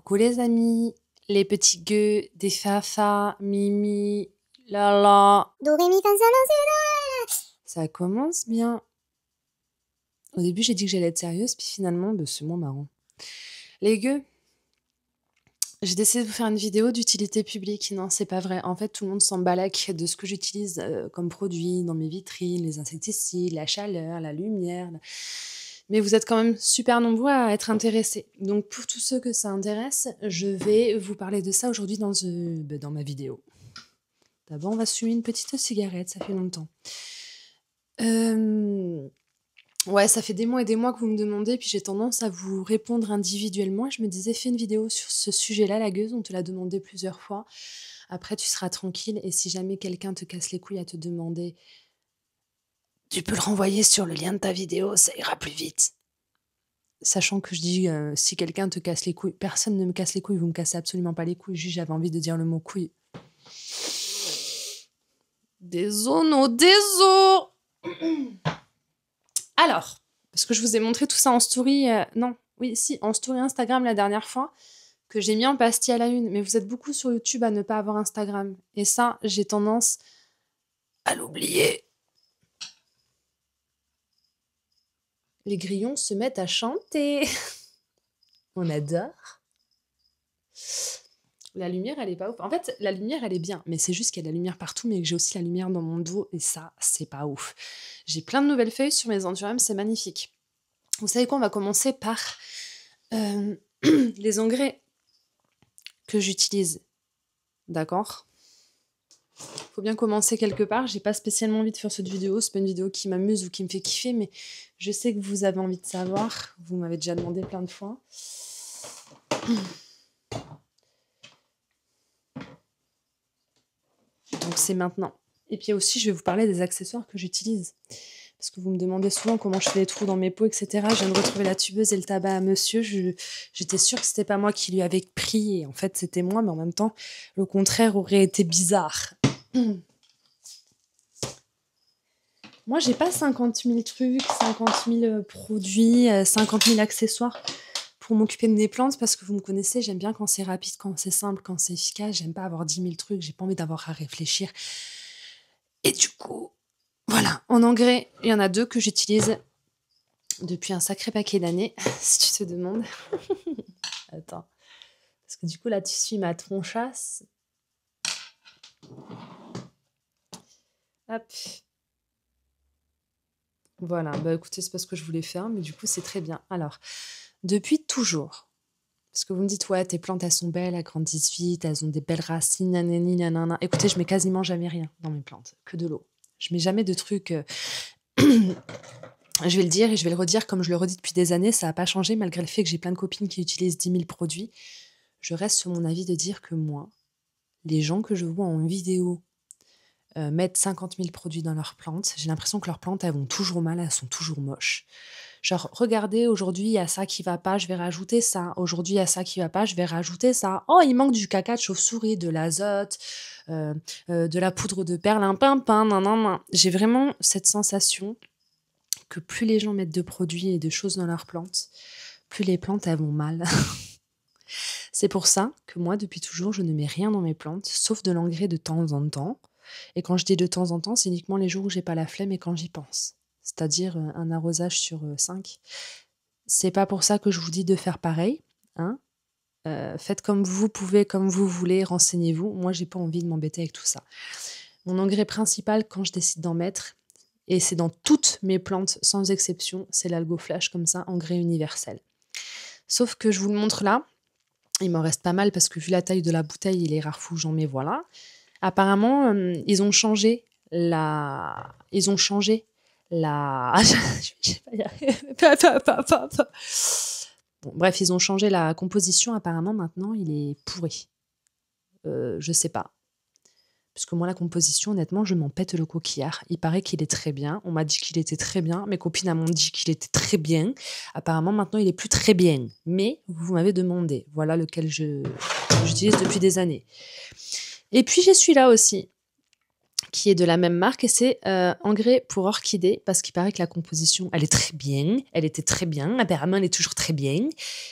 Coucou les amis, les petits gueux, des fafa, mimi, lala. Do, ré, mi, fa, sol, la, si, Ça commence bien. Au début, j'ai dit que j'allais être sérieuse, puis finalement, c'est moins marrant. Les gueux, j'ai décidé de vous faire une vidéo d'utilité publique. Non, c'est pas vrai. En fait, tout le monde s'en balèque de ce que j'utilise comme produit dans mes vitrines, les insecticides, la chaleur, la lumière. Mais vous êtes quand même super nombreux à être intéressés. Donc, pour tous ceux que ça intéresse, je vais vous parler de ça aujourd'hui dans ma vidéo. D'abord, on va se fumer une petite cigarette, ça fait longtemps. Ouais, ça fait des mois et des mois que vous me demandez, puis j'ai tendance à vous répondre individuellement. Je me disais, fais une vidéo sur ce sujet-là, la gueuse, on te l'a demandé plusieurs fois. Après, tu seras tranquille, et si jamais quelqu'un te casse les couilles à te demander, tu peux le renvoyer sur le lien de ta vidéo, ça ira plus vite. Sachant que je dis, si quelqu'un te casse les couilles, personne ne me casse les couilles, vous me cassez absolument pas les couilles, juste j'avais envie de dire le mot couille. Désolé. Alors, parce que je vous ai montré tout ça en story, en story Instagram la dernière fois, que j'ai mis en pastille à la une, mais vous êtes beaucoup sur YouTube à ne pas avoir Instagram, et ça, j'ai tendance à l'oublier. Les grillons se mettent à chanter. On adore. La lumière, elle est pas ouf. En fait, la lumière, elle est bien, mais c'est juste qu'il y a de la lumière partout, mais que j'ai aussi la lumière dans mon dos, et ça, c'est pas ouf. J'ai plein de nouvelles feuilles sur mes anthuriums, c'est magnifique. Vous savez quoi, on va commencer par les engrais que j'utilise. D'accord ? Faut bien commencer quelque part. J'ai pas spécialement envie de faire cette vidéo. C'est pas une vidéo qui m'amuse ou qui me fait kiffer, mais je sais que vous avez envie de savoir. Vous m'avez déjà demandé plein de fois. Donc c'est maintenant. Et puis aussi, je vais vous parler des accessoires que j'utilise. Parce que vous me demandez souvent comment je fais les trous dans mes pots, etc. Je viens de retrouver la tubeuse et le tabac à monsieur. J'étais sûre que c'était pas moi qui lui avais pris. Et en fait, c'était moi, mais en même temps, le contraire aurait été bizarre. Moi, j'ai pas 50 000 trucs, 50 000 produits, 50 000 accessoires pour m'occuper de mes plantes, parce que vous me connaissez, j'aime bien quand c'est rapide, quand c'est simple, quand c'est efficace. J'aime pas avoir 10 000 trucs, j'ai pas envie d'avoir à réfléchir. Et du coup, voilà, en engrais, il y en a 2 que j'utilise depuis un sacré paquet d'années, si tu te demandes. Attends. Parce que du coup, là, tu suis ma tronchasse. Hop. Voilà, écoutez, c'est pas ce que je voulais faire, mais du coup, c'est très bien. Alors, depuis toujours, parce que vous me dites, ouais, tes plantes, elles sont belles, elles grandissent vite, elles ont des belles racines, nanani, nanana. Écoutez, je mets quasiment jamais rien dans mes plantes, que de l'eau. Je mets jamais de trucs... Je vais le dire et je vais le redire comme je le redis depuis des années, ça n'a pas changé malgré le fait que j'ai plein de copines qui utilisent 10 000 produits. Je reste sur mon avis de dire que moi, les gens que je vois en vidéo mettre 50 000 produits dans leurs plantes, j'ai l'impression que leurs plantes, elles vont toujours mal, elles sont toujours moches. Genre, regardez, aujourd'hui, il y a ça qui va pas, je vais rajouter ça. Aujourd'hui, il y a ça qui va pas, je vais rajouter ça. Oh, il manque du caca de chauve-souris, de l'azote, de la poudre de perlimpinpin, nan. J'ai vraiment cette sensation que plus les gens mettent de produits et de choses dans leurs plantes, plus les plantes, elles vont mal. C'est pour ça que moi, depuis toujours, je ne mets rien dans mes plantes, sauf de l'engrais de temps en temps. Et quand je dis de temps en temps, c'est uniquement les jours où j'ai pas la flemme et quand j'y pense. C'est-à-dire un arrosage sur 5. C'est pas pour ça que je vous dis de faire pareil. Hein. Faites comme vous pouvez, comme vous voulez, renseignez-vous. Moi, j'ai pas envie de m'embêter avec tout ça. Mon engrais principal, quand je décide d'en mettre, et c'est dans toutes mes plantes, sans exception, c'est l'algoflash, comme ça, engrais universel. Sauf que je vous le montre là, il m'en reste pas mal parce que vu la taille de la bouteille et les rares fous que j'en mets, voilà. Apparemment, ils ont changé la... Je vais pas y arriver. Bon, bref, ils ont changé la composition. Apparemment, maintenant, il est pourri. Je sais pas. Parce que moi, la composition, honnêtement, je m'en pète le coquillard. Il paraît qu'il est très bien. On m'a dit qu'il était très bien. Mes copines m'ont dit qu'il était très bien. Apparemment, maintenant, il est plus très bien. Mais vous m'avez demandé. Voilà lequel j'utilise depuis des années. Et puis, j'ai celui-là aussi. qui est de la même marque et c'est engrais pour orchidées parce qu'il paraît que la composition, elle est très bien. Elle était très bien. Apparemment, elle est toujours très bien.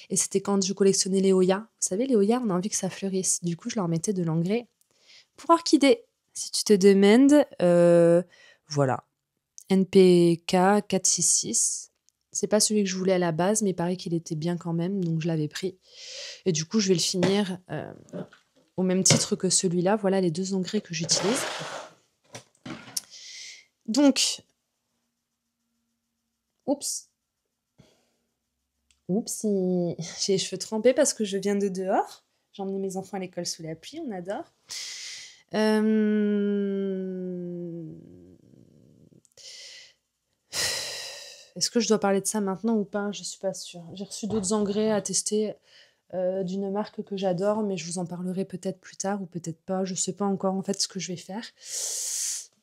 Et c'était quand je collectionnais les Hoya. Vous savez, les Hoya, on a envie que ça fleurisse. Du coup, je leur mettais de l'engrais pour orchidées. Si tu te demandes, voilà. NPK 466. C'est pas celui que je voulais à la base, mais il paraît qu'il était bien quand même, donc je l'avais pris. Et du coup, je vais le finir au même titre que celui-là. Voilà les 2 engrais que j'utilise. Donc, oups, j'ai les cheveux trempés parce que je viens de dehors. J'ai emmené mes enfants à l'école sous la pluie, on adore. Est-ce que je dois parler de ça maintenant ou pas? Je suis pas sûre. J'ai reçu d'autres engrais à tester d'une marque que j'adore, mais je vous en parlerai peut-être plus tard ou peut-être pas. Je sais pas encore en fait ce que je vais faire.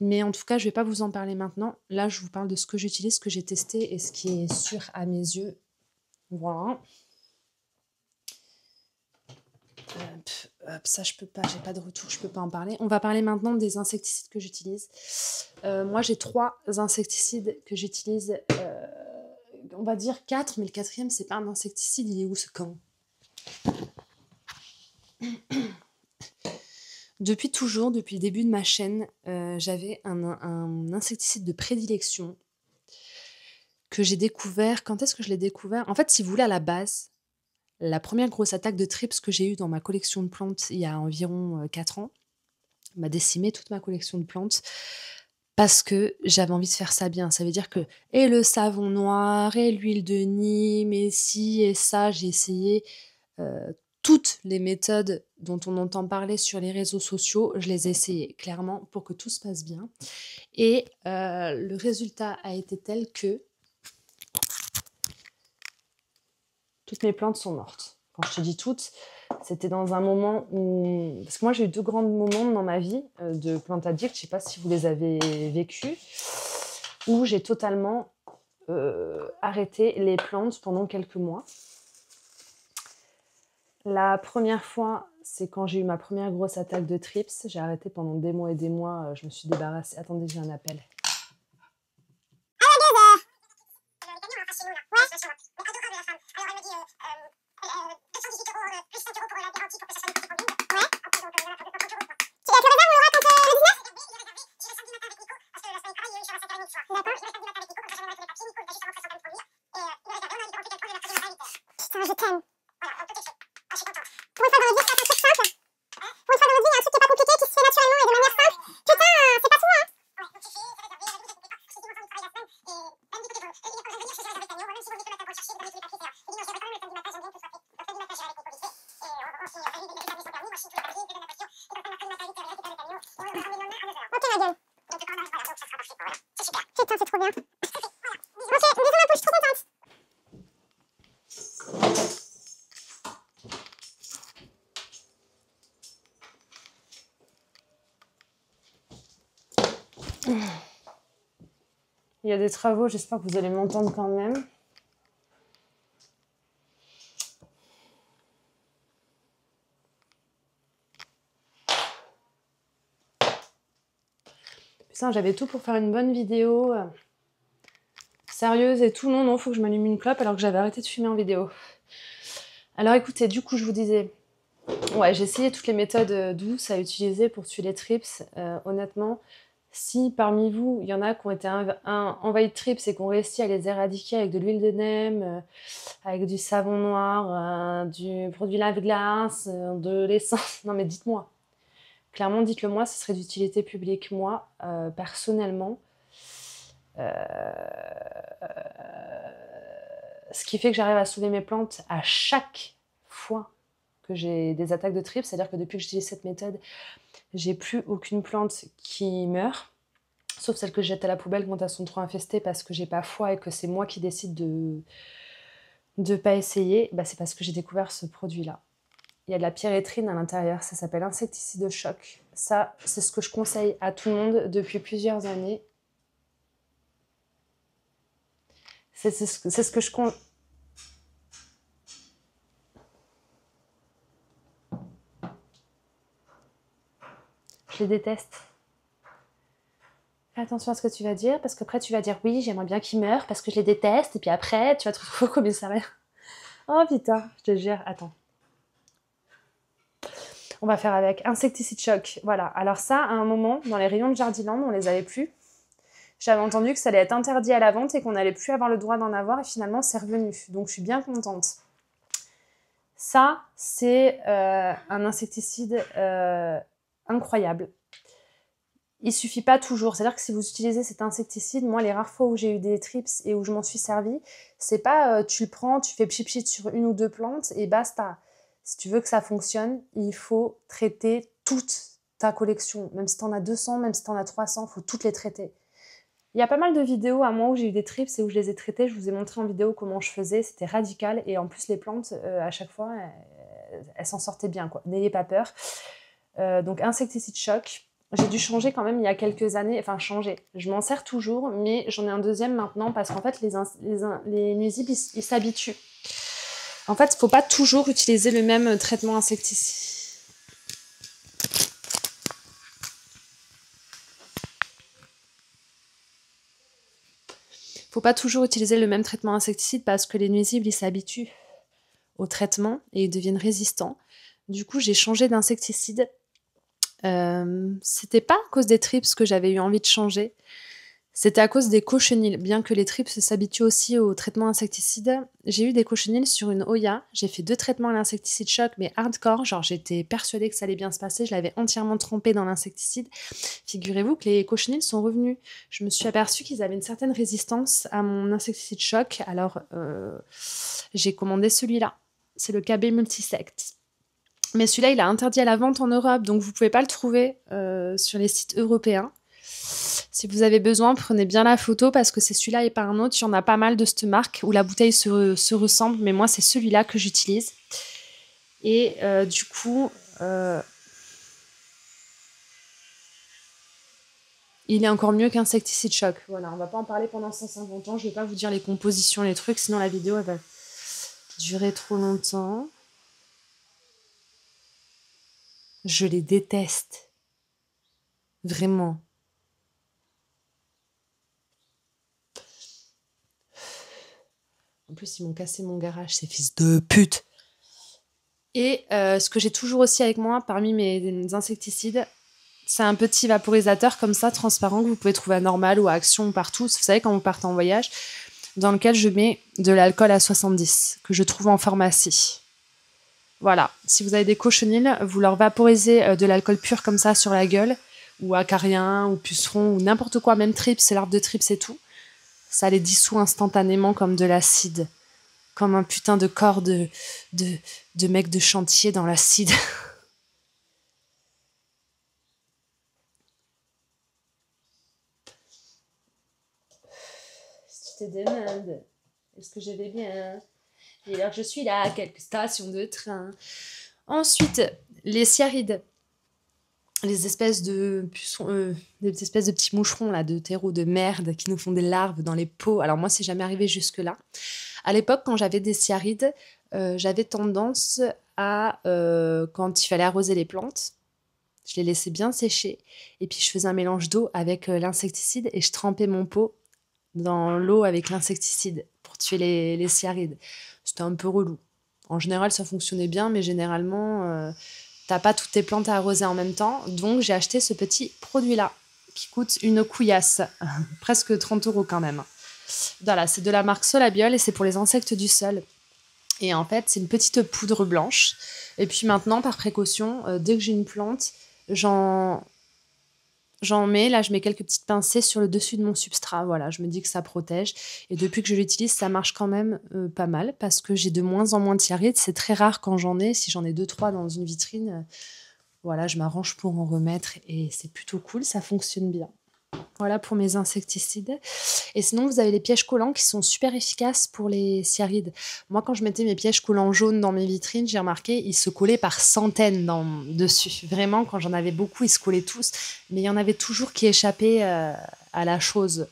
Mais en tout cas, je vais pas vous en parler maintenant. Là, je vous parle de ce que j'utilise, ce que j'ai testé et ce qui est sûr à mes yeux. Voilà. Ça, je peux pas, j'ai pas de retour, je peux pas en parler. On va parler maintenant des insecticides que j'utilise. Moi, j'ai 3 insecticides que j'utilise. On va dire 4, mais le 4e, c'est pas un insecticide, il est où ce camp? Depuis toujours, depuis le début de ma chaîne, j'avais un insecticide de prédilection que j'ai découvert. Quand est-ce que je l'ai découvert? En fait, si vous voulez, à la base, la première grosse attaque de trips que j'ai eue dans ma collection de plantes il y a environ 4 ans m'a décimé toute ma collection de plantes parce que j'avais envie de faire ça bien. Ça veut dire que et le savon noir, et l'huile de Nîmes, et ci et ça, j'ai essayé toutes les méthodes dont on entend parler sur les réseaux sociaux, je les ai essayées clairement pour que tout se passe bien. Et le résultat a été tel que toutes mes plantes sont mortes. Quand je te dis toutes, c'était dans un moment où... Parce que moi, j'ai eu 2 grands moments dans ma vie de plantes addicts, je ne sais pas si vous les avez vécus, où j'ai totalement arrêté les plantes pendant quelques mois. La première fois, c'est quand j'ai eu ma première grosse attaque de trips. J'ai arrêté pendant des mois et des mois. Je me suis débarrassée. Attendez, j'ai un appel. Putain, je t'aime. Pour une fois dans votre vie, c'est un truc simple. Pour une fois dans votre vie, il y a un truc qui est pas compliqué, qui se fait naturellement et de manière simple. Putain, c'est pas souvent, hein. Ok, ma gueule. Putain, c'est trop bien. Ok, bisous ma pouche, je suis trop contente. Il y a des travaux, j'espère que vous allez m'entendre quand même. Putain, j'avais tout pour faire une bonne vidéo sérieuse et tout. Non, faut que je m'allume une clope alors que j'avais arrêté de fumer en vidéo. Alors écoutez, du coup, je vous disais... Ouais, j'ai essayé toutes les méthodes douces à utiliser pour tuer les trips. Honnêtement, si parmi vous, il y en a qui ont été envahis de trips et qui ont réussi à les éradiquer avec de l'huile de Nîmes, avec du savon noir, du produit lave-glace, de l'essence... Non mais dites-moi. Clairement, dites-le moi, ce serait d'utilité publique. Moi, personnellement, ce qui fait que j'arrive à sauver mes plantes à chaque fois que j'ai des attaques de trips, c'est-à-dire que depuis que j'utilise cette méthode, j'ai plus aucune plante qui meurt, sauf celles que je jette à la poubelle quand elles sont trop infestées parce que j'ai pas foi et que c'est moi qui décide de pas essayer. Bah, c'est parce que j'ai découvert ce produit-là. Il y a de la pyréthrine à l'intérieur, ça s'appelle insecticide de choc. Ça, c'est ce que je conseille à tout le monde depuis plusieurs années. C'est ce que je conseille. Je les déteste. attention à ce que tu vas dire, parce qu'après tu vas dire oui, j'aimerais bien qu'il meure, parce que je les déteste, et puis après, tu vas te retrouver au commissariat. Oh putain, je te jure, attends. On va faire avec insecticide choc. Voilà, alors ça, à un moment, dans les rayons de Jardiland, on les avait plus. J'avais entendu que ça allait être interdit à la vente et qu'on n'allait plus avoir le droit d'en avoir, et finalement, c'est revenu. Donc, je suis bien contente. Ça, c'est un insecticide incroyable. Il suffit pas toujours. C'est-à-dire que si vous utilisez cet insecticide, moi, les rares fois où j'ai eu des trips et où je m'en suis servi, c'est pas tu le prends, tu fais pchit-pchit sur une ou deux plantes et basta. Si tu veux que ça fonctionne, il faut traiter toute ta collection. Même si tu en as 200, même si tu en as 300, il faut toutes les traiter. Il y a pas mal de vidéos à moi où j'ai eu des trips et où je les ai traitées. Je vous ai montré en vidéo comment je faisais. C'était radical. Et en plus, les plantes, à chaque fois, elles s'en sortaient bien, quoi. N'ayez pas peur. Donc, insecticide choc. J'ai dû changer quand même il y a quelques années. Enfin, changer. Je m'en sers toujours, mais j'en ai un deuxième maintenant parce qu'en fait, les nuisibles, ils s'habituent. En fait, il ne faut pas toujours utiliser le même traitement insecticide. Faut pas toujours utiliser le même traitement insecticide parce que les nuisibles, ils s'habituent au traitement et ils deviennent résistants. Du coup, j'ai changé d'insecticide. C'était pas à cause des trips que j'avais eu envie de changer. C'était à cause des cochenilles. Bien que les trips s'habituent aussi au traitement insecticide, j'ai eu des cochenilles sur une Oya. J'ai fait 2 traitements à l'insecticide choc, mais hardcore. Genre, j'étais persuadée que ça allait bien se passer. Je l'avais entièrement trempé dans l'insecticide. Figurez-vous que les cochenilles sont revenus. Je me suis aperçue qu'ils avaient une certaine résistance à mon insecticide choc. Alors, j'ai commandé celui-là. C'est le KB Multisect. Mais celui-là, il est interdit à la vente en Europe, donc vous ne pouvez pas le trouver sur les sites européens. Si vous avez besoin, prenez bien la photo parce que c'est celui-là et pas un autre. Il y en a pas mal de cette marque où la bouteille se ressemble, mais moi, c'est celui-là que j'utilise. Et du coup, il est encore mieux qu'Insecticide Choc. Voilà, on va pas en parler pendant 150 ans. Je vais pas vous dire les compositions, les trucs, sinon la vidéo, elle va durer trop longtemps. Je les déteste. Vraiment. En plus, ils m'ont cassé mon garage, ces fils de pute. Et ce que j'ai toujours aussi avec moi, parmi mes insecticides, c'est un petit vaporisateur comme ça, transparent, que vous pouvez trouver à Normal ou à Action ou partout. Vous savez, quand vous partez en voyage, dans lequel je mets de l'alcool à 70, que je trouve en pharmacie. Voilà. Si vous avez des cochenilles, vous leur vaporisez de l'alcool pur comme ça sur la gueule, ou acarien, ou puceron, ou n'importe quoi, même trips, c'est l'arbre de trips et tout. Ça les dissout instantanément comme de l'acide. Comme un putain de corps de mec de chantier dans l'acide. Si tu te demandes, est-ce que je vais bien? Et alors, je suis là à quelques stations de train. Ensuite, les cyarides. Les espèces de pucerons, des espèces de petits moucherons là, de terreau de merde qui nous font des larves dans les peaux. Alors moi, c'est jamais arrivé jusque-là. À l'époque, quand j'avais des cyarides, j'avais tendance à, quand il fallait arroser les plantes, je les laissais bien sécher et puis je faisais un mélange d'eau avec l'insecticide et je trempais mon pot dans l'eau avec l'insecticide pour tuer les cyarides. C'était un peu relou. En général, ça fonctionnait bien, mais généralement, t'as pas toutes tes plantes à arroser en même temps. Donc, j'ai acheté ce petit produit-là qui coûte une couillasse, presque 30 € quand même. Voilà, c'est de la marque Solabiol et c'est pour les insectes du sol. Et en fait, c'est une petite poudre blanche. Et puis maintenant, par précaution, dès que j'ai une plante, j'en mets, là je mets quelques petites pincées sur le dessus de mon substrat, voilà, je me dis que ça protège. Et depuis que je l'utilise, ça marche quand même pas mal, parce que j'ai de moins en moins de cyarides, c'est très rare quand j'en ai, si j'en ai 2-3 dans une vitrine, voilà, je m'arrange pour en remettre, et c'est plutôt cool, ça fonctionne bien. Voilà pour mes insecticides. Et sinon, vous avez les pièges collants qui sont super efficaces pour les cyarides. Moi, quand je mettais mes pièges collants jaunes dans mes vitrines, j'ai remarqué, ils se collaient par centaines dessus. Vraiment, quand j'en avais beaucoup, ils se collaient tous. Mais il y en avait toujours qui échappaient à la chose.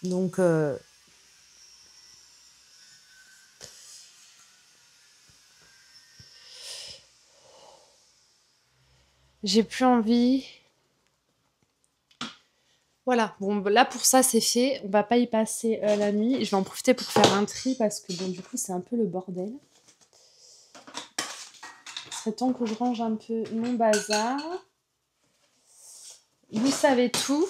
Donc, j'ai plus envie Voilà, bon là pour ça c'est fait, on va pas y passer la nuit. Je vais en profiter pour faire un tri parce que bon du coup c'est un peu le bordel. Il serait temps que je range un peu mon bazar. Vous savez tout.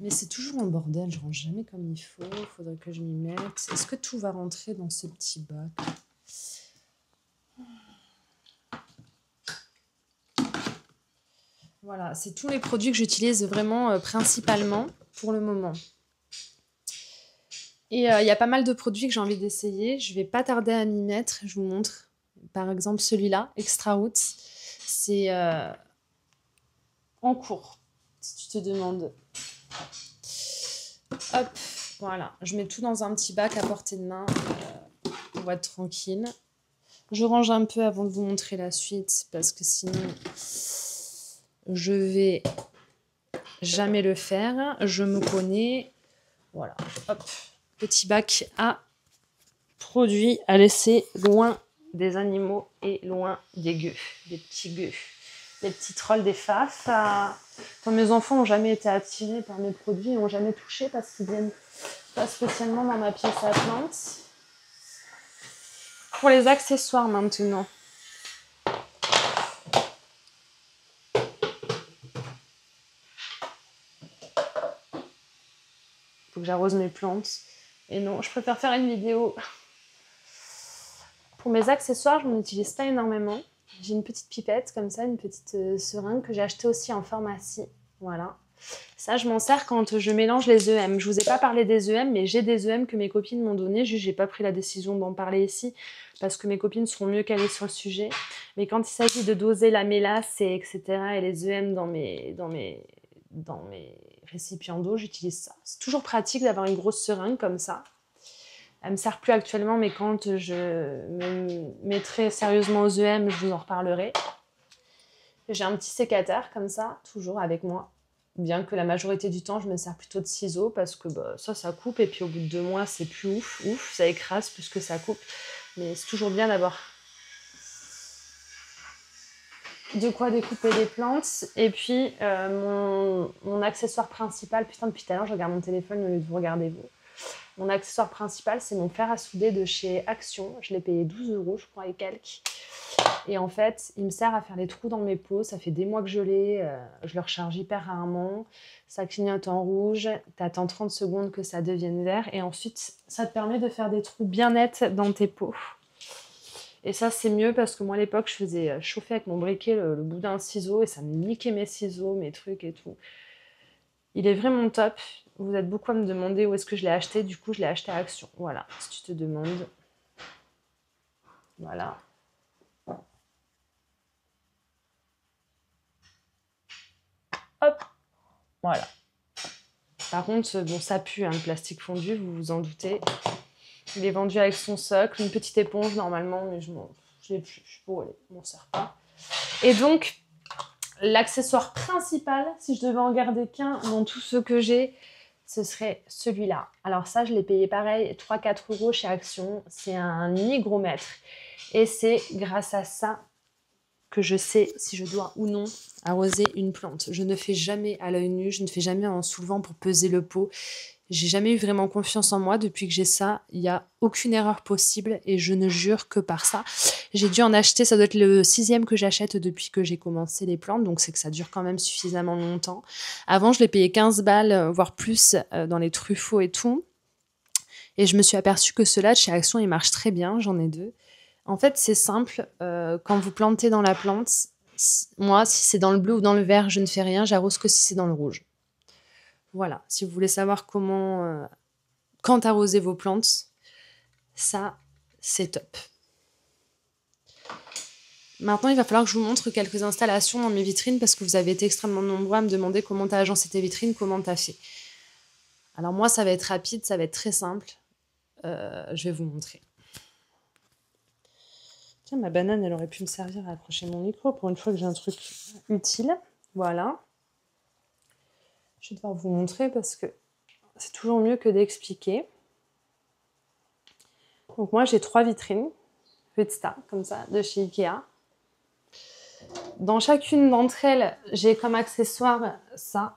Mais c'est toujours un bordel, je range jamais comme il faut. Il faudrait que je m'y mette. Est-ce que tout va rentrer dans ce petit bac? Voilà, c'est tous les produits que j'utilise vraiment principalement pour le moment. Et il y a pas mal de produits que j'ai envie d'essayer. Je vais pas tarder à m'y mettre. Je vous montre. Par exemple, celui-là, Extra Roots. C'est en cours, si tu te demandes. Hop, voilà. Je mets tout dans un petit bac à portée de main pour être tranquille. Je range un peu avant de vous montrer la suite parce que sinon, je vais jamais le faire. Je me connais. Voilà, hop. Petit bac à produits à laisser loin des animaux et loin des gueux, des petits gueux, les petits trolls des faces. Enfin, mes enfants n'ont jamais été attirés par mes produits, n'ont jamais touché parce qu'ils viennent pas spécialement dans ma pièce à plantes. Pour les accessoires maintenant. Faut que j'arrose mes plantes. Et non, je préfère faire une vidéo. Pour mes accessoires, je n'en utilise pas énormément. J'ai une petite pipette comme ça, une petite seringue que j'ai achetée aussi en pharmacie. Voilà. Ça, je m'en sers quand je mélange les EM. Je vous ai pas parlé des EM, mais j'ai des EM que mes copines m'ont donné. Juste, j'ai pas pris la décision d'en parler ici parce que mes copines seront mieux calées sur le sujet. Mais quand il s'agit de doser la mélasse et etc. et les EM dans mes récipients d'eau, j'utilise ça. C'est toujours pratique d'avoir une grosse seringue comme ça. Elle me sert plus actuellement, mais quand je me mettrai sérieusement aux EM, je vous en reparlerai. J'ai un petit sécateur comme ça, toujours avec moi. Bien que la majorité du temps, je me sers plutôt de ciseaux parce que bah, ça coupe. Et puis au bout de 2 mois, c'est plus ouf. Ça écrase plus que ça coupe. Mais c'est toujours bien d'avoir de quoi découper les plantes. Et puis, mon accessoire principal... Putain, depuis tout à l'heure, je regarde mon téléphone au lieu de vous regarder vous. Mon accessoire principal, c'est mon fer à souder de chez Action. Je l'ai payé 12 €, je crois, et quelques. Et en fait, il me sert à faire les trous dans mes pots. Ça fait des mois que je l'ai. Je le recharge hyper rarement. Ça clignote en rouge. T'attends 30 secondes que ça devienne vert. Et ensuite, ça te permet de faire des trous bien nets dans tes pots. Et ça, c'est mieux parce que moi, à l'époque, je faisais chauffer avec mon briquet le bout d'un ciseau. Et ça me niquait mes ciseaux, mes trucs et tout. Il est vraiment top. Vous êtes beaucoup à me demander où est-ce que je l'ai acheté. Du coup, je l'ai acheté à Action. Voilà, si tu te demandes. Voilà. Hop, voilà. Par contre, bon, ça pue, hein, le plastique fondu, vous vous en doutez. Il est vendu avec son socle, une petite éponge normalement, mais je l'ai plus. Je suis brûlée, je m'en sers pas. Et donc, l'accessoire principal, si je devais en garder qu'un dans tous ceux que j'ai, ce serait celui-là. Alors ça, je l'ai payé pareil, 3-4 € chez Action. C'est un hygromètre. Et c'est grâce à ça que je sais si je dois ou non arroser une plante. Je ne fais jamais à l'œil nu, je ne fais jamais en soulevant pour peser le pot. J'ai jamais eu vraiment confiance en moi. Depuis que j'ai ça, il n'y a aucune erreur possible et je ne jure que par ça. J'ai dû en acheter, ça doit être le 6e que j'achète depuis que j'ai commencé les plantes, donc c'est que ça dure quand même suffisamment longtemps. Avant, je l'ai payé 15 balles, voire plus, dans les Truffaut et tout. Et je me suis aperçue que ceux-là, de chez Action, ils marchent très bien, j'en ai 2. En fait, c'est simple, quand vous plantez dans la plante, moi, si c'est dans le bleu ou dans le vert, je ne fais rien, j'arrose que si c'est dans le rouge. Voilà, si vous voulez savoir comment, quand arroser vos plantes, ça, c'est top. Maintenant, il va falloir que je vous montre quelques installations dans mes vitrines parce que vous avez été extrêmement nombreux à me demander comment tu as agencé tes vitrines, comment tu as fait. Alors moi, ça va être rapide, ça va être très simple. Je vais vous montrer. Tiens, ma banane, elle aurait pu me servir à accrocher mon micro pour une fois que j'ai un truc utile. Voilà. Je vais devoir vous montrer parce que c'est toujours mieux que d'expliquer. Donc moi, j'ai 3 vitrines. Vesta, comme ça, de chez Ikea. dans chacune d'entre elles, j'ai comme accessoire ça.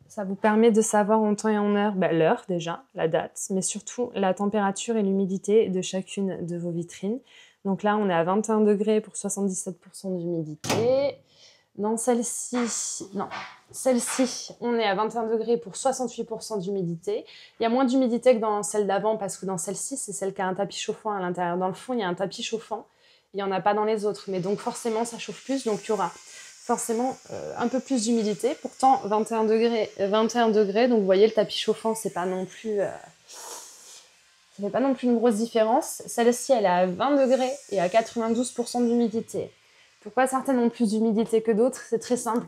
Ça vous permet de savoir en temps et en heure, l'heure déjà, la date, mais surtout la température et l'humidité de chacune de vos vitrines. Donc là, on est à 21 degrés pour 77% d'humidité. Dans celle-ci, non, celle-ci, on est à 21 degrés pour 68% d'humidité. Il y a moins d'humidité que dans celle d'avant parce que dans celle-ci, c'est celle qui a un tapis chauffant à l'intérieur. Dans le fond, il y a un tapis chauffant. Il n'y en a pas dans les autres, mais donc forcément, ça chauffe plus. Donc, il y aura forcément un peu plus d'humidité. Pourtant, 21 degrés. Donc, vous voyez, le tapis chauffant, c'est pas non plus... ça fait pas non plus une grosse différence. Celle-ci, elle est à 20 degrés et à 92% d'humidité. Pourquoi certaines ont plus d'humidité que d'autres? C'est très simple.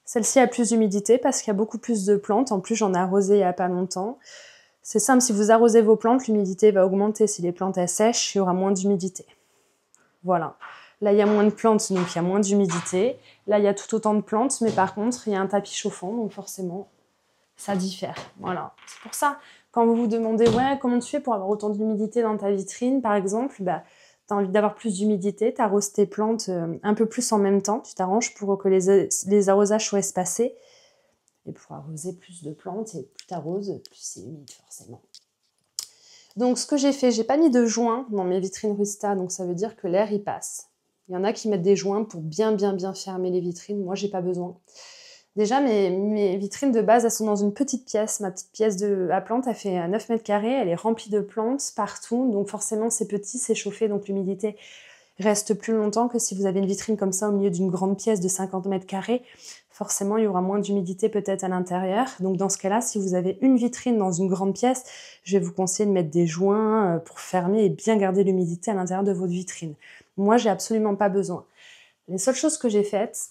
Celle-ci a plus d'humidité parce qu'il y a beaucoup plus de plantes. En plus, j'en ai arrosé il n'y a pas longtemps. C'est simple, si vous arrosez vos plantes, l'humidité va augmenter. Si les plantes elles sèchent, il y aura moins d'humidité. Voilà. Là, il y a moins de plantes, donc il y a moins d'humidité. Là, il y a tout autant de plantes, mais par contre, il y a un tapis chauffant, donc forcément, ça diffère. Voilà. C'est pour ça, quand vous vous demandez, ouais, comment tu fais pour avoir autant d'humidité dans ta vitrine, par exemple, tu as envie d'avoir plus d'humidité, tu arroses tes plantes un peu plus en même temps, tu t'arranges pour que les arrosages soient espacés. Et pour arroser plus de plantes, et plus tu arroses, plus c'est humide forcément. Donc ce que j'ai fait, j'ai pas mis de joints dans mes vitrines Rusta, donc ça veut dire que l'air y passe. Il y en a qui mettent des joints pour bien fermer les vitrines, moi j'ai pas besoin. Déjà mes vitrines de base, elles sont dans une petite pièce, ma petite pièce à plantes, elle fait 9 mètres carrés, elle est remplie de plantes partout, donc forcément c'est petit, c'est chauffé, donc l'humidité reste plus longtemps que si vous avez une vitrine comme ça au milieu d'une grande pièce de 50 mètres carrés. Forcément, il y aura moins d'humidité peut-être à l'intérieur. Donc dans ce cas-là, si vous avez une vitrine dans une grande pièce, je vais vous conseiller de mettre des joints pour fermer et bien garder l'humidité à l'intérieur de votre vitrine. Moi, j'ai absolument pas besoin. Les seules choses que j'ai faites,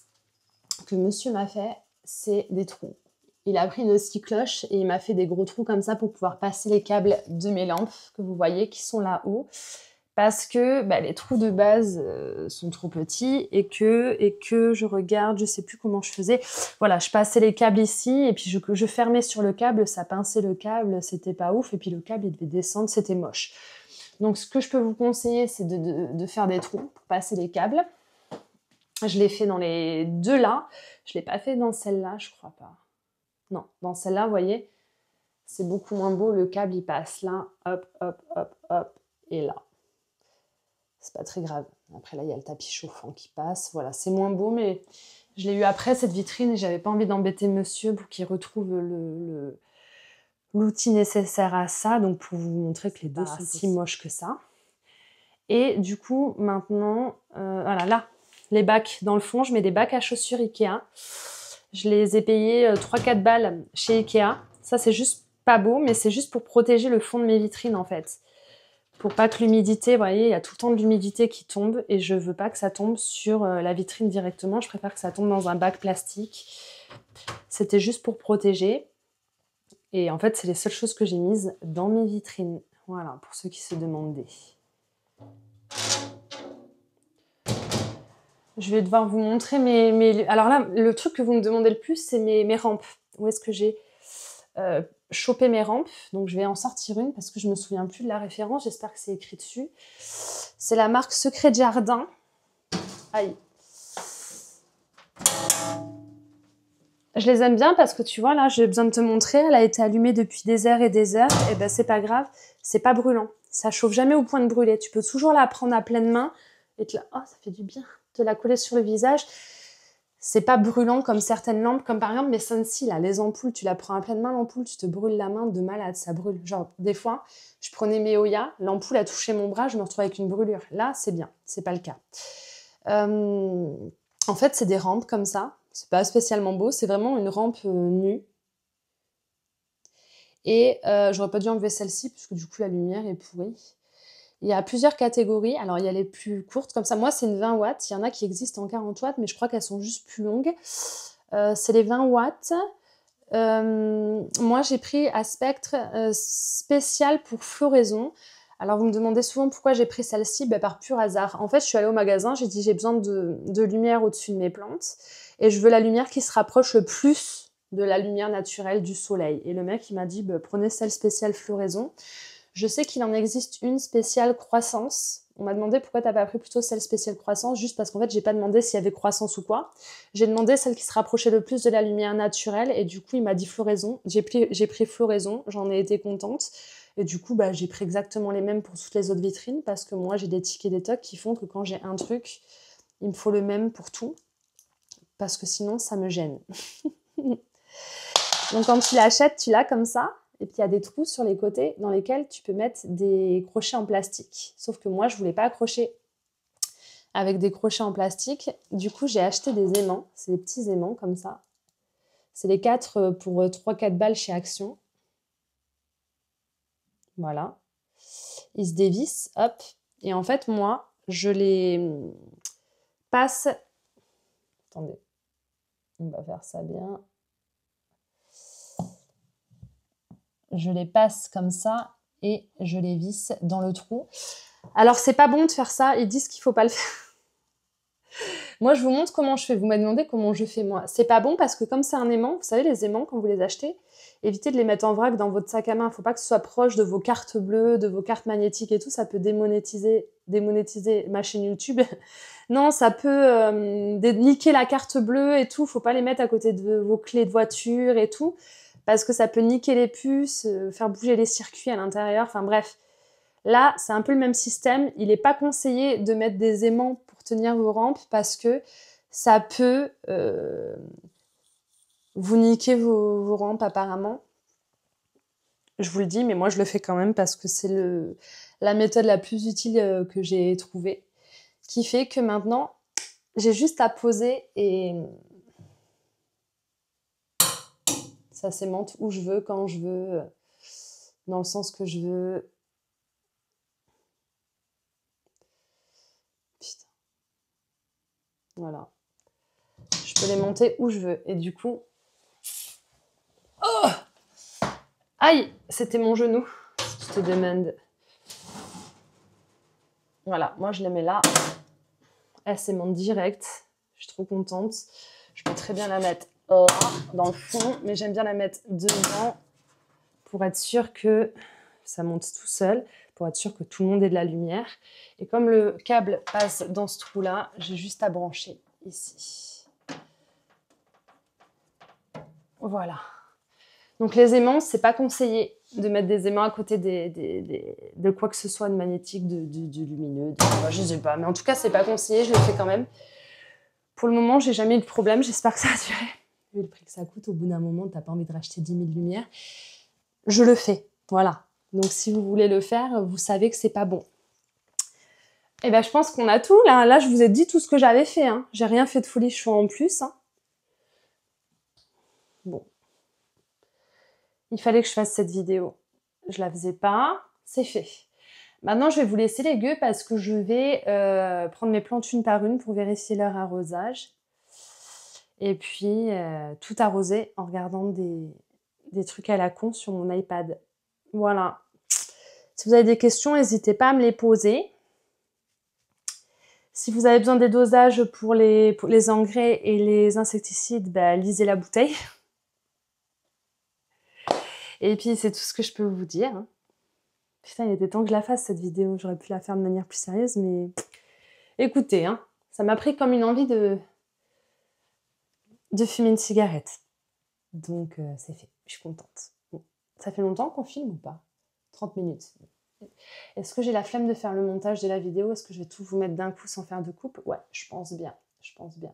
que monsieur m'a fait, c'est des trous. Il a pris une scie cloche et il m'a fait des gros trous comme ça pour pouvoir passer les câbles de mes lampes que vous voyez qui sont là-haut. Parce que les trous de base sont trop petits et que je regarde, je sais plus comment je faisais. Voilà, je passais les câbles ici et puis je fermais sur le câble, ça pinçait le câble, c'était pas ouf. Et puis le câble, il devait descendre, c'était moche. Donc ce que je peux vous conseiller, c'est de faire des trous pour passer les câbles. Je l'ai fait dans les deux là. Je l'ai pas fait dans celle-là, je crois pas. Non, dans celle-là, vous voyez, c'est beaucoup moins beau. Le câble, il passe là, hop, hop, hop, hop, et là. C'est pas très grave. Après, là, il y a le tapis chauffant qui passe. Voilà, c'est moins beau, mais je l'ai eu après, cette vitrine, et j'avais pas envie d'embêter monsieur pour qu'il retrouve l'outil nécessaire à ça. Donc, pour vous montrer que les deux sont si moches que ça. Et du coup, maintenant, voilà, là, les bacs dans le fond, je mets des bacs à chaussures Ikea. Je les ai payés 3-4 balles chez Ikea. Ça, c'est juste pas beau, mais c'est juste pour protéger le fond de mes vitrines, en fait. Pour pas que l'humidité, vous voyez, il y a tout le temps de l'humidité qui tombe et je veux pas que ça tombe sur la vitrine directement. Je préfère que ça tombe dans un bac plastique. C'était juste pour protéger. Et en fait, c'est les seules choses que j'ai mises dans mes vitrines. Voilà, pour ceux qui se demandaient. Je vais devoir vous montrer mes... Alors là, le truc que vous me demandez le plus, c'est mes rampes. Où est-ce que j'ai chopé mes rampes? Donc je vais en sortir une parce que je me souviens plus de la référence. J'espère que c'est écrit dessus. C'est la marque Secret de Jardin. Aïe. Je les aime bien parce que tu vois, là, j'ai besoin de te montrer. Elle a été allumée depuis des heures et des heures. Et ben, c'est pas grave. C'est pas brûlant. Ça chauffe jamais au point de brûler. Tu peux toujours la prendre à pleine main et te la... Oh, ça fait du bien. Te la coller sur le visage. C'est pas brûlant comme certaines lampes, comme par exemple mes Sunsi, là, les ampoules, tu la prends à pleine main, l'ampoule, tu te brûles la main de malade, ça brûle. Genre, des fois, je prenais mes Oya, l'ampoule a touché mon bras, je me retrouvais avec une brûlure. Là, c'est bien, c'est pas le cas. En fait, c'est des rampes comme ça, c'est pas spécialement beau, c'est vraiment une rampe nue. Et j'aurais pas dû enlever celle-ci, parce que du coup, la lumière est pourrie. Il y a plusieurs catégories. Alors, il y a les plus courtes, comme ça. Moi, c'est une 20 watts. Il y en a qui existent en 40 watts, mais je crois qu'elles sont juste plus longues. C'est les 20 watts. Moi, j'ai pris à spectre spécial pour floraison. Alors, vous me demandez souvent pourquoi j'ai pris celle-ci. Par pur hasard. En fait, je suis allée au magasin. J'ai dit, j'ai besoin de lumière au-dessus de mes plantes. Et je veux la lumière qui se rapproche le plus de la lumière naturelle du soleil. Et le mec, il m'a dit, prenez celle spéciale floraison. Je sais qu'il en existe une spéciale croissance. On m'a demandé pourquoi t'as pas pris plutôt celle spéciale croissance, juste parce qu'en fait, j'ai pas demandé s'il y avait croissance ou quoi. J'ai demandé celle qui se rapprochait le plus de la lumière naturelle, et du coup, il m'a dit floraison. J'ai pris floraison, j'en ai été contente. Et du coup, bah, j'ai pris exactement les mêmes pour toutes les autres vitrines, parce que moi, j'ai des tickets des tocs qui font que quand j'ai un truc, il me faut le même pour tout, parce que sinon, ça me gêne. Donc, quand tu l'achètes, tu l'as comme ça. Et puis, il y a des trous sur les côtés dans lesquels tu peux mettre des crochets en plastique. Sauf que moi, je voulais pas accrocher avec des crochets en plastique. Du coup, j'ai acheté des aimants. C'est des petits aimants comme ça. C'est les 4 pour 3-4 balles chez Action. Voilà. Ils se dévissent, hop. Et en fait, moi, je les passe... Attendez. On va faire ça bien. Je les passe comme ça et je les visse dans le trou. Alors, c'est pas bon de faire ça. Ils disent qu'il faut pas le faire. Moi, je vous montre comment je fais. Vous m'avez demandé comment je fais, moi. C'est pas bon parce que comme c'est un aimant, vous savez, les aimants, quand vous les achetez, évitez de les mettre en vrac dans votre sac à main. Faut pas que ce soit proche de vos cartes bleues, de vos cartes magnétiques et tout. Ça peut démonétiser ma chaîne YouTube. Non, ça peut niquer la carte bleue et tout. Faut pas les mettre à côté de vos clés de voiture et tout. Parce que ça peut niquer les puces, faire bouger les circuits à l'intérieur. Enfin bref. Là, c'est un peu le même système. Il n'est pas conseillé de mettre des aimants pour tenir vos rampes parce que ça peut vous niquer vos rampes apparemment. Je vous le dis, mais moi je le fais quand même parce que c'est la méthode la plus utile que j'ai trouvée. Qui fait que maintenant, j'ai juste à poser et ça s'aimante où je veux, quand je veux, dans le sens que je veux. Putain. Voilà. Je peux les monter où je veux. Et du coup... Oh! Aïe! C'était mon genou. Si tu te demandes. Voilà. Moi, je les mets là. Elle s'aimante direct. Je suis trop contente. Je peux très bien la mettre là, dans le fond. Mais j'aime bien la mettre devant pour être sûre que ça monte tout seul. Pour être sûre que tout le monde ait de la lumière. Et comme le câble passe dans ce trou-là, j'ai juste à brancher ici. Voilà. Donc les aimants, c'est pas conseillé de mettre des aimants à côté de quoi que ce soit de magnétique, de lumineux, je sais pas. Mais en tout cas, c'est pas conseillé, je le fais quand même. Pour le moment, j'ai jamais eu de problème, j'espère que ça a duré. Vu le prix que ça coûte, au bout d'un moment, t'as pas envie de racheter 10 000 lumières. Je le fais, voilà. Donc si vous voulez le faire, vous savez que c'est pas bon. Et ben je pense qu'on a tout. Là, je vous ai dit tout ce que j'avais fait. Hein. J'ai rien fait de folichon en plus. Hein. Bon. Il fallait que je fasse cette vidéo. Je la faisais pas. C'est fait. Maintenant, je vais vous laisser les gueux parce que je vais prendre mes plantes une par une pour vérifier leur arrosage. Et puis, tout arroser en regardant des trucs à la con sur mon iPad. Voilà. Si vous avez des questions, n'hésitez pas à me les poser. Si vous avez besoin des dosages pour les engrais et les insecticides, bah, lisez la bouteille. Et puis, c'est tout ce que je peux vous dire. Hein. Putain, il était temps que je la fasse, cette vidéo. J'aurais pu la faire de manière plus sérieuse, mais... Écoutez, hein, ça m'a pris comme une envie de fumer une cigarette. Donc, c'est fait. Je suis contente. Bon. Ça fait longtemps qu'on filme ou pas? 30 minutes. Est-ce que j'ai la flemme de faire le montage de la vidéo? Est-ce que je vais tout vous mettre d'un coup sans faire de coupe? Ouais, je pense bien. Je pense bien.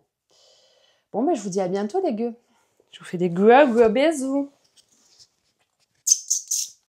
Bon, ben, je vous dis à bientôt, les gueux. Je vous fais des gros bisous.